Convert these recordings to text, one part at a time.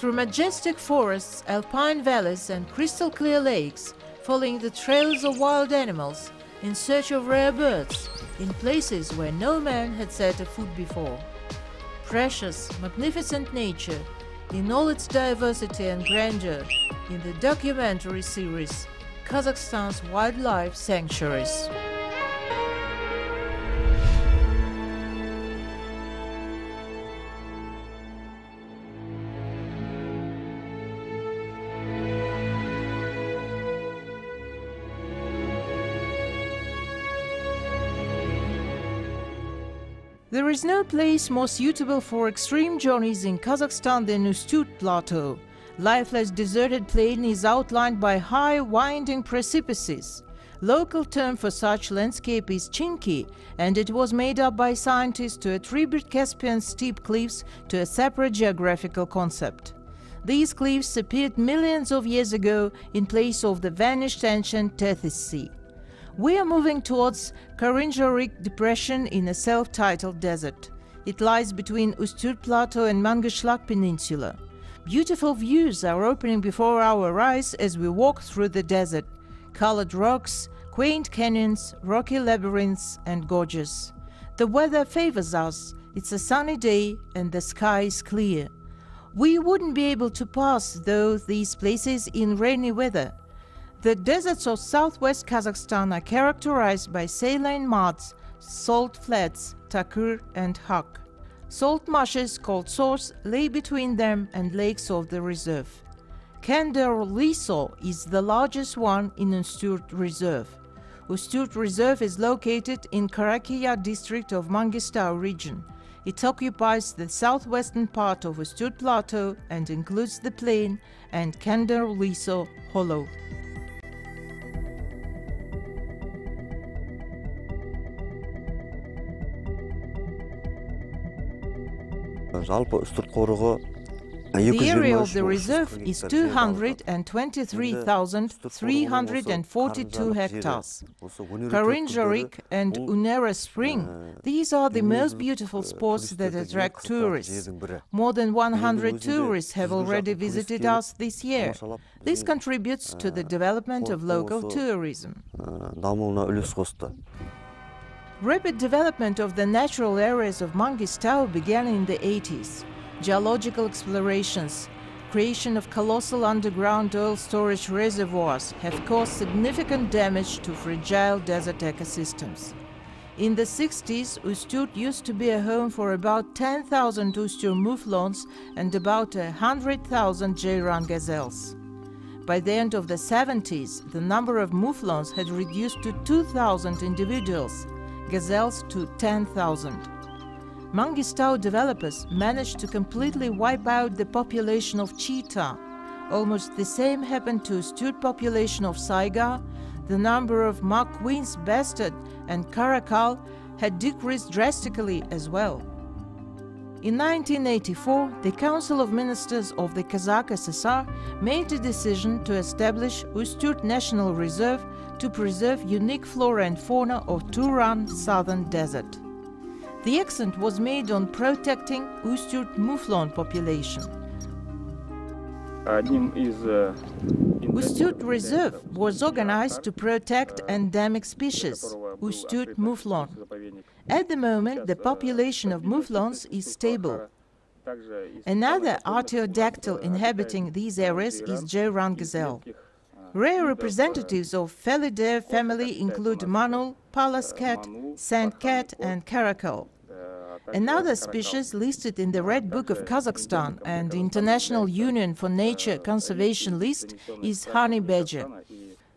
Through majestic forests, alpine valleys and crystal clear lakes, following the trails of wild animals, in search of rare birds, in places where no man had set a foot before. Precious, magnificent nature, in all its diversity and grandeur, in the documentary series, Kazakhstan's Wildlife Sanctuaries. There is no place more suitable for extreme journeys in Kazakhstan than Ustyurt Plateau. Lifeless deserted plain is outlined by high, winding precipices. Local term for such landscape is chinky, and it was made up by scientists to attribute Caspian steep cliffs to a separate geographical concept. These cliffs appeared millions of years ago in place of the vanished ancient Tethys Sea. We are moving towards Karinjarik Depression in a self-titled desert. It lies between Ustyurt Plateau and Mangyshlak Peninsula. Beautiful views are opening before our eyes as we walk through the desert. Colored rocks, quaint canyons, rocky labyrinths and gorges. The weather favors us. It's a sunny day and the sky is clear. We wouldn't be able to pass, though, these places in rainy weather. The deserts of southwest Kazakhstan are characterized by saline muds, salt flats, takur and hak. Salt marshes called sors lay between them and lakes of the reserve. Kandar Liso is the largest one in Ustyurt Reserve. Ustyurt Reserve is located in Karakia district of Mangistau region. It occupies the southwestern part of Ustyurt Plateau and includes the plain and Kandar Liso Hollow. The area of the reserve is 223,342 hectares. Karinjarik and Unera Spring, these are the most beautiful spots that attract tourists. More than 100 tourists have already visited us this year. This contributes to the development of local tourism. Rapid development of the natural areas of Mangistau began in the 80s. Geological explorations, creation of colossal underground oil storage reservoirs have caused significant damage to fragile desert ecosystems. In the 60s, Ustyurt used to be a home for about 10,000 Ustyurt mouflons and about 100,000 Jayran gazelles. By the end of the 70s, the number of mouflons had reduced to 2,000 individuals, gazelles to 10,000. Mangistau developers managed to completely wipe out the population of cheetah. Almost the same happened to Ustyurt population of saiga. The number of McQueen's bastard and caracal had decreased drastically as well. In 1984, the Council of Ministers of the Kazakh SSR made a decision to establish Ustyurt National Reserve to preserve unique flora and fauna of Turan southern desert. The accent was made on protecting Ustyurt mouflon population. Ustyurt Reserve was organized to protect endemic species, Ustyurt mouflon. At the moment, the population of mouflons is stable. Another artiodactyl inhabiting these areas is Jayran gazelle. Rare representatives of Felidae family include manul, pallas cat, sand cat and caracal. Another species listed in the Red Book of Kazakhstan and the International Union for Nature Conservation list is honey badger.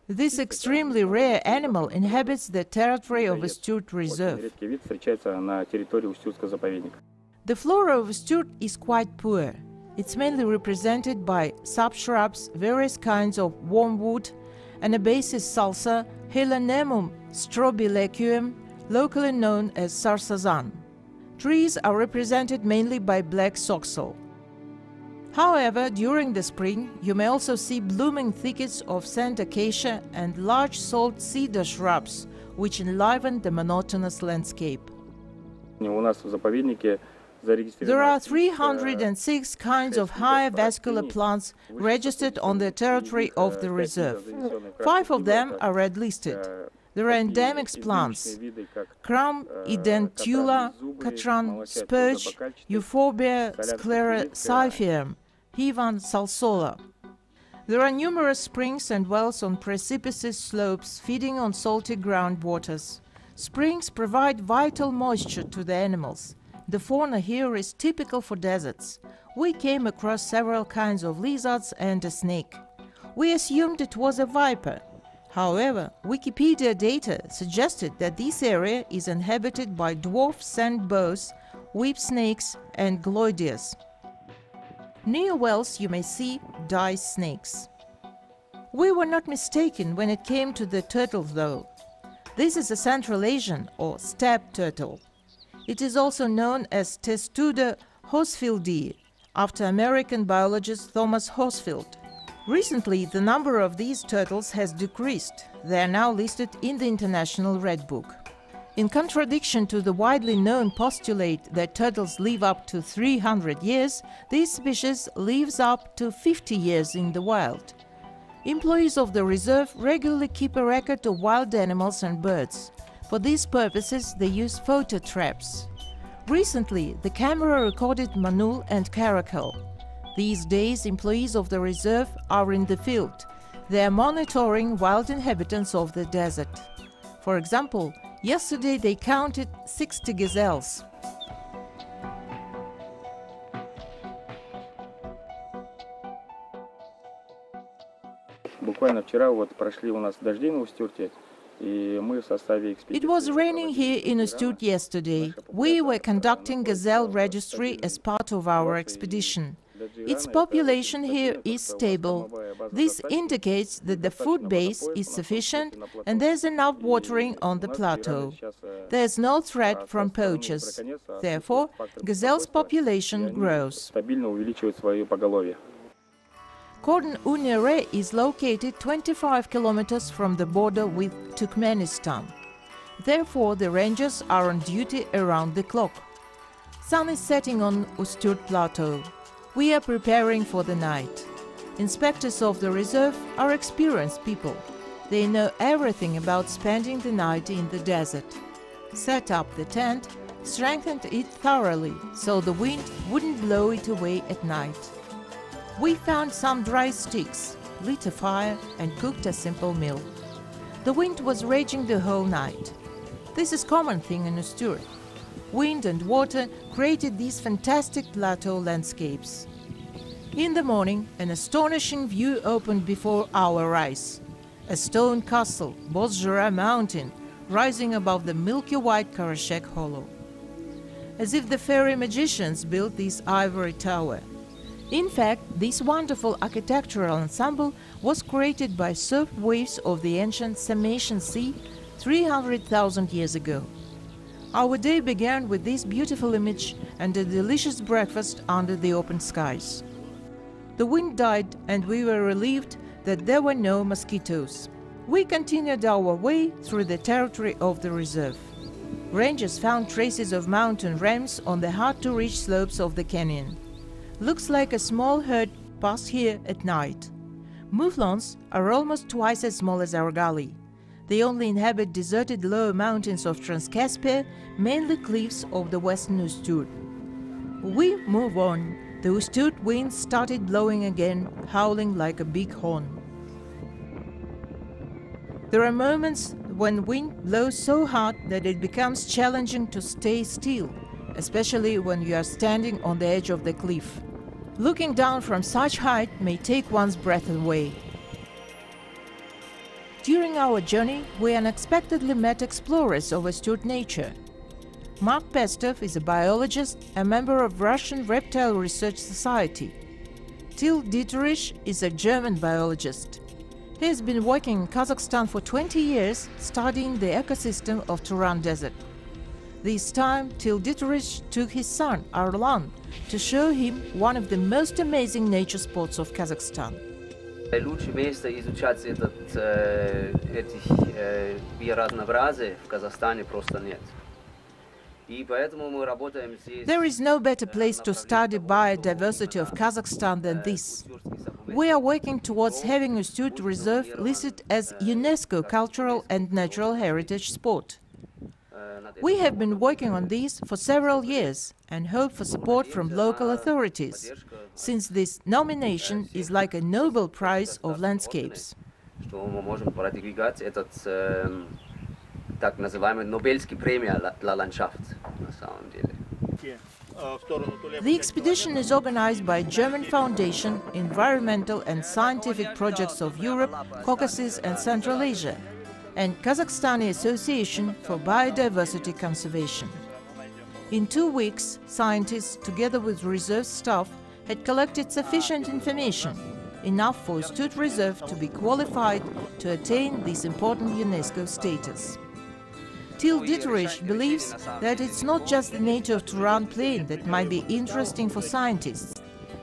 This extremely rare animal inhabits the territory of Ustyurt Reserve. The flora of Ustyurt is quite poor. It's mainly represented by subshrubs, various kinds of wormwood, Anabasis salsa, Helanemum strobilecuum, locally known as sarsazan. Trees are represented mainly by black soxal. However, during the spring, you may also see blooming thickets of sand acacia and large salt cedar shrubs, which enliven the monotonous landscape. There are 306 kinds of high vascular plants registered on the territory of the reserve. 5 of them are red-listed. There are endemic plants: Crum, Edentula, Catran, Spurge, Euphorbia sclerocyphium, Hivan salsola. There are numerous springs and wells on precipitous slopes feeding on salty groundwaters. Springs provide vital moisture to the animals. The fauna here is typical for deserts. We came across several kinds of lizards and a snake. We assumed it was a viper. However, Wikipedia data suggested that this area is inhabited by dwarf sand boas, whip snakes and gloideas. Near wells you may see dice snakes. We were not mistaken when it came to the turtle though. This is a Central Asian or steppe turtle. It is also known as Testudo horsfieldi, after American biologist Thomas Horsfield. Recently, the number of these turtles has decreased. They are now listed in the International Red Book. In contradiction to the widely known postulate that turtles live up to 300 years, this species lives up to 50 years in the wild. Employees of the reserve regularly keep a record of wild animals and birds. For these purposes, they use photo traps. Recently, the camera recorded manul and caracal. These days, employees of the reserve are in the field. They are monitoring wild inhabitants of the desert. For example, yesterday they counted 60 gazelles. Буквально вчера прошли у нас дожди на Устюрте, и мы в составе экспедиции. It was raining here in Ustyurt yesterday. We were conducting gazelle registry as part of our expedition. Its population here is stable. This indicates that the food base is sufficient and there's enough watering on the plateau. There's no threat from poachers. Therefore, gazelle's population grows. Cordon Unere is located 25 kilometers from the border with Turkmenistan. Therefore, the rangers are on duty around the clock. Sun is setting on Ustyurt Plateau. We are preparing for the night. Inspectors of the reserve are experienced people. They know everything about spending the night in the desert. Set up the tent, strengthened it thoroughly so the wind wouldn't blow it away at night. We found some dry sticks, lit a fire and cooked a simple meal. The wind was raging the whole night. This is a common thing in Ustyurt. Wind and water created these fantastic plateau landscapes. In the morning, an astonishing view opened before our eyes. A stone castle, Bozjara Mountain, rising above the milky white Karashek Hollow. As if the fairy magicians built this ivory tower. In fact, this wonderful architectural ensemble was created by surf waves of the ancient Sarmatian Sea 300,000 years ago. Our day began with this beautiful image and a delicious breakfast under the open skies. The wind died and we were relieved that there were no mosquitoes. We continued our way through the territory of the reserve. Rangers found traces of mountain rams on the hard-to-reach slopes of the canyon. Looks like a small herd passed here at night. Mouflons are almost twice as small as argali. They only inhabit deserted lower mountains of Transcaspia, mainly cliffs of the western Ustyurt. We move on. The Ustyurt wind started blowing again, howling like a big horn. There are moments when wind blows so hard that it becomes challenging to stay still, especially when you are standing on the edge of the cliff. Looking down from such height may take one's breath away. During our journey, we unexpectedly met explorers of Ustyurt nature. Mark Pestov is a biologist, a member of Russian Reptile Research Society. Till Dieterich is a German biologist. He has been working in Kazakhstan for 20 years, studying the ecosystem of Turan Desert. This time, Till Dieterich took his son, Arlan, to show him one of the most amazing nature spots of Kazakhstan. Лучше место изучать этих биоразнообразия в Казахстане просто нет. И поэтому мы работаем здесь. There is no better place to study biodiversity of Kazakhstan than this. We are working towards having Ustyurt Reserve listed as UNESCO Cultural and Natural Heritage Spot. We have been working on this for several years and hope for support from local authorities, since this nomination is like a Nobel Prize of landscapes. Что мы можем продвигать этот так называемый Нобелевский премия для ландшафт на самом деле. The expedition is organized by German Foundation, Environmental and Scientific Projects of Europe, Caucasus and Central Asia, and Kazakhstani Association for Biodiversity Conservation. In 2 weeks, scientists, together with reserve staff, had collected sufficient information, enough for Ustyurt Reserve to be qualified to attain this important UNESCO status. Til Dieterich believes that it's not just the nature of Turan Plain that might be interesting for scientists.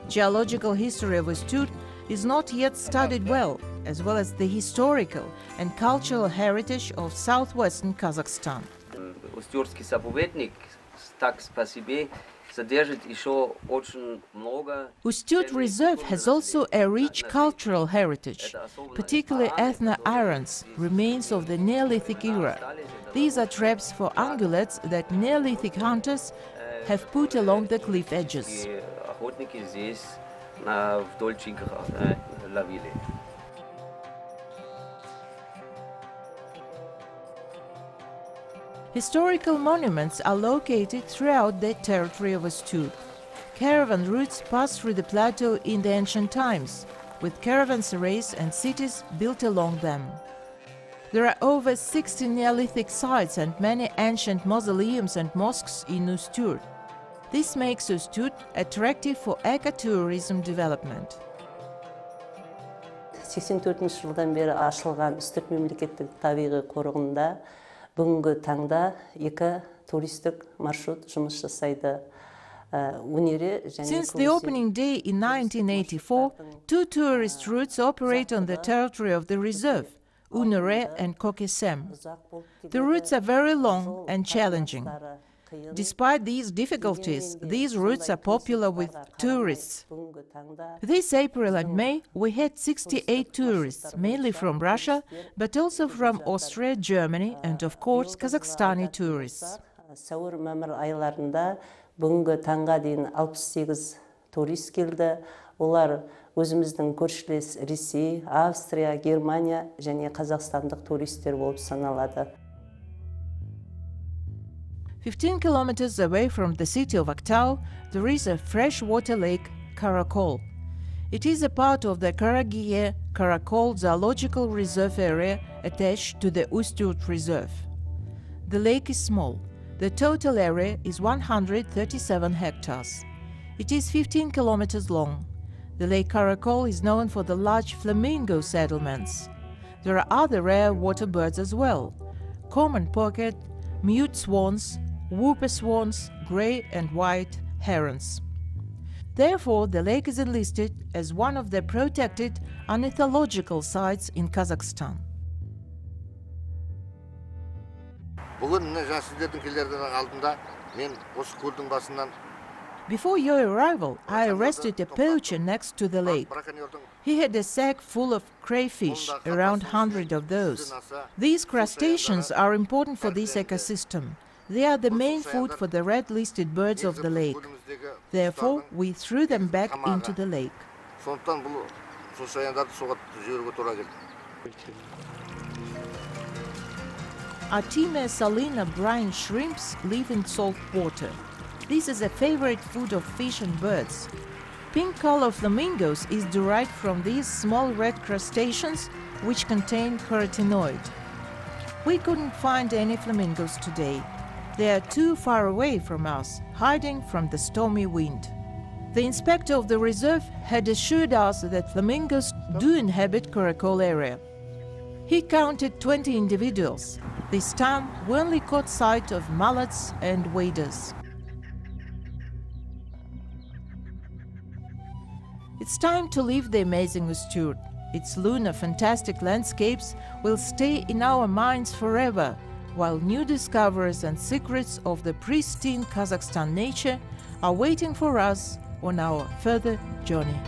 Geological history of Ustyurt is not yet studied well as the historical and cultural heritage of southwestern Kazakhstan. Устюртский заповедник так по себе содержит еще очень много. Ustyurt Reserve has also a rich cultural heritage, particularly ethno-irons, remains of the Neolithic era. These are traps for ungulates that Neolithic hunters have put along the cliff edges. Охотники здесь вдоль Чикаха ловили. Historical monuments are located throughout the territory of Ustyurt. Caravan routes passed through the plateau in the ancient times, with caravanserais and cities built along them. There are over 60 Neolithic sites and many ancient mausoleums and mosques in Ustyurt. This makes Ustyurt attractive for ecotourism development. 84 жылдан бері ашылған Үстірт мемлекеттік табиғи қорығында бүгінгі таңда 2 туристік маршрут жұмыс жасайды. Since the opening day in 1984, 2 tourist routes operate on the territory of the reserve, Unere and Kokesem. The routes are very long and challenging. Despite these difficulties, these routes are popular with tourists. This April and May, we had 68 tourists, mainly from Russia, but also from Austria, Germany, and of course Kazakhstani tourists. Сәуір-мамыр айларында бүгінгі таңға дейін 68 турист келді. Олар өзіміздің көршілес Ресей, Австрия, Германия және қазақстандық туристер болып саналады. 15 kilometers away from the city of Aktau, there is a freshwater lake, Karakol. It is a part of the Karagiye-Karakol Zoological Reserve area attached to the Ustyurt Reserve. The lake is small. The total area is 137 hectares. It is 15 kilometers long. The Lake Karakol is known for the large flamingo settlements. There are other rare water birds as well: common pocket, mute swans, whooper swans, grey and white herons. Therefore, the lake is enlisted as one of the protected ornithological sites in Kazakhstan. Before your arrival, I arrested a poacher next to the lake. He had a sack full of crayfish, around 100 of those. These crustaceans are important for this ecosystem. They are the main food for the red-listed birds of the lake. Therefore, we threw them back into the lake. Artemia salina brine shrimps live in salt water. This is a favorite food of fish and birds. Pink color flamingos is derived from these small red crustaceans which contain carotenoid. We couldn't find any flamingos today. They are too far away from us, hiding from the stormy wind. The inspector of the reserve had assured us that flamingos do inhabit Karakol area. He counted 20 individuals. This time, we only caught sight of mullets and waders. It's time to leave the amazing Ustyurt. Its lunar fantastic landscapes will stay in our minds forever, while new discoveries and secrets of the pristine Kazakhstan nature are waiting for us on our further journey.